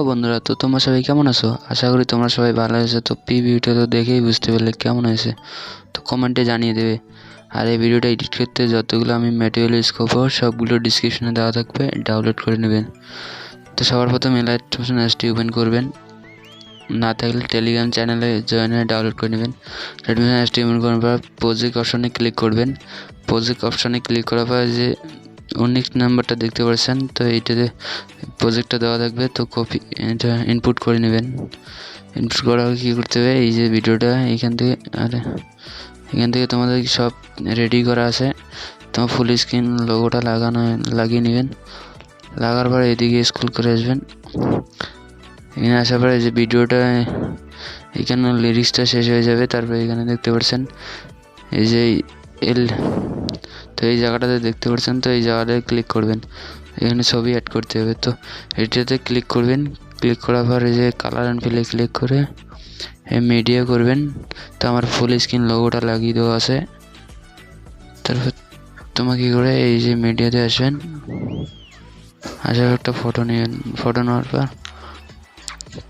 বন্ধুরা, তো তোমরা সবাই কেমন আছো? আশা করি তোমরা সবাই ভালো আছো। তো ভিডিওটা তো দেখেই বুঝতে পারলে কেমন হয়েছে, তো কমেন্টে জানিয়ে দেবে। আর এই ভিডিওটা এডিট করতে যতগুলো আমি ম্যাটেরিয়াল ইউজ করবো সবগুলো ডিসক্রিপশনে দেওয়া থাকবে, ডাউনলোড করে নেবেন। তো সবার প্রথম এলাইট অ্যাপসটি ওপেন করবেন, না থাকলে টেলিগ্রাম চ্যানেলে জয়েন হয়ে ডাউনলোড করে নেবেন। অ্যাপসটি ওপেন করার পর প্রজেক্ট অপশনে ক্লিক করবেন। প্রজেক্ট অপশনে ক্লিক করার পর যে 19 নাম্বারটা দেখতে পাচ্ছেন, তো এইটাতে প্রজেক্টটা দেওয়া থাকবে, তো কপি এটা ইনপুট করে নেবেন। ইনপুট করার কী করতে হবে, এই যে ভিডিওটা এখান থেকে তোমাদের সব রেডি করা আছে। তোমার ফুল স্ক্রিন লোগোটা লাগিয়ে নেবেন। লাগার পর এদিকে স্ক্রল করে আসবেন। এখানে আসার পরে যে ভিডিওটা এখানে লিরিক্সটা শেষ হয়ে যাবে, তারপরে এখানে দেখতে পাচ্ছেন এই যে তো এই জায়গাটাতে দেখতে পাচ্ছেন, তো এই জায়গাটায় ক্লিক করবেন। এখানে ছবি অ্যাড করতে হবে, তো এটাতে ক্লিক করবেন। ক্লিক করার পর এই যে কালার অ্যান্ড ফিলে ক্লিক করে মিডিয়া করবেন। তো আমার ফুল স্ক্রিন লোগোটা লাগিয়ে দেওয়া আছে। তারপর তোমাকে কী করে এই যে মিডিয়াতে আসবেন, আসার একটা ফটো নেবেন। ফটো নেওয়ার পর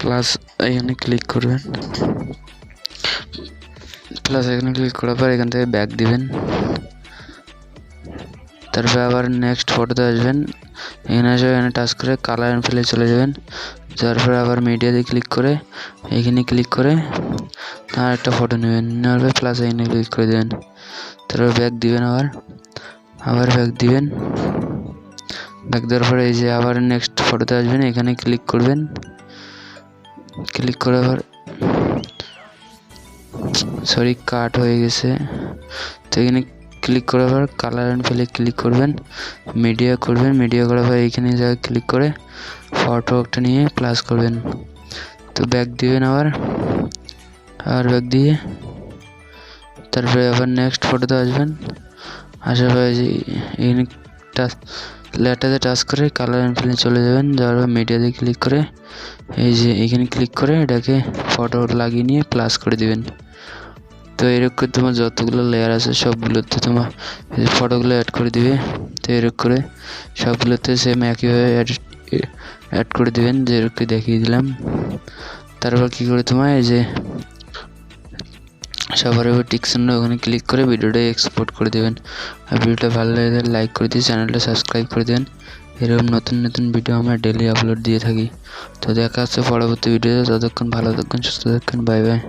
প্লাস এখানে ক্লিক করবেন। প্লাস এখানে ক্লিক করার পর এখান থেকে ব্যাক দিবেন। তারপরে আবার নেক্সট ফটোতে আসবেন। এখানে এসে এখানে টাচ করে কালার অ্যান্ড ফিলে চলে যাবেন। তারপরে আবার মিডিয়াতে ক্লিক করে এখানে ক্লিক করে আর একটা ফটো নেবেন। নেওয়ার পর প্লাস এখানে ক্লিক করে দেবেন। তারপর ব্যাক দিবেন, আবার ব্যাক দিবেন। ব্যাক দেওয়ার পরে এই যে আবার নেক্সট ফটোতে আসবেন, এখানে ক্লিক করবেন। ক্লিক করার পর কাট হয়ে গেছে, তো এখানে ক্লিক করার পর কালার অ্যান্ড ফিলে ক্লিক করবেন, মিডিয়া করবেন। মিডিয়া করার পর এইখানে জায়গায় ক্লিক করে ফটো একটা নিয়ে প্লাস করবেন। তো ব্যাক দিবেন, আবার ব্যাক দিয়ে তারপরে আবার নেক্সট ফটোতে আসবেন। আসার পরে যে এখানে লেটাতে টাচ করে কালার অ্যান্ড ফিলে চলে যাবেন। যাওয়ার পর মিডিয়াতে ক্লিক করে এই যে এখানে ক্লিক করে এটাকে ফটো লাগিয়ে নিয়ে প্লাস করে দিবেন। তো এরকম তোমার যতগুলো লেয়ার আছে সবগুলোতে তোমার ফটোগুলো অ্যাড করে দিবে। তো এরকম করে সবগুলোতে সেম একইভাবে অ্যাড করে দিবেন, যে এরকম দেখিয়ে দিলাম। তারপর কী করে তোমার এই যে সবার উপর টিক চিহ্ন ওখানে ক্লিক করে ভিডিওটা এক্সপোর্ট করে দেবেন। আর ভিডিওটা ভালো লাগে লাইক করে দিয়ে চ্যানেলটা সাবস্ক্রাইব করে দেবেন। এরকম নতুন নতুন ভিডিও আমরা ডেলি আপলোড দিয়ে থাকি। তো দেখা হচ্ছে পরবর্তী ভিডিওতে। ততক্ষণ ভালো থাকবেন, সুস্থ থাকবেন, বাই বাই।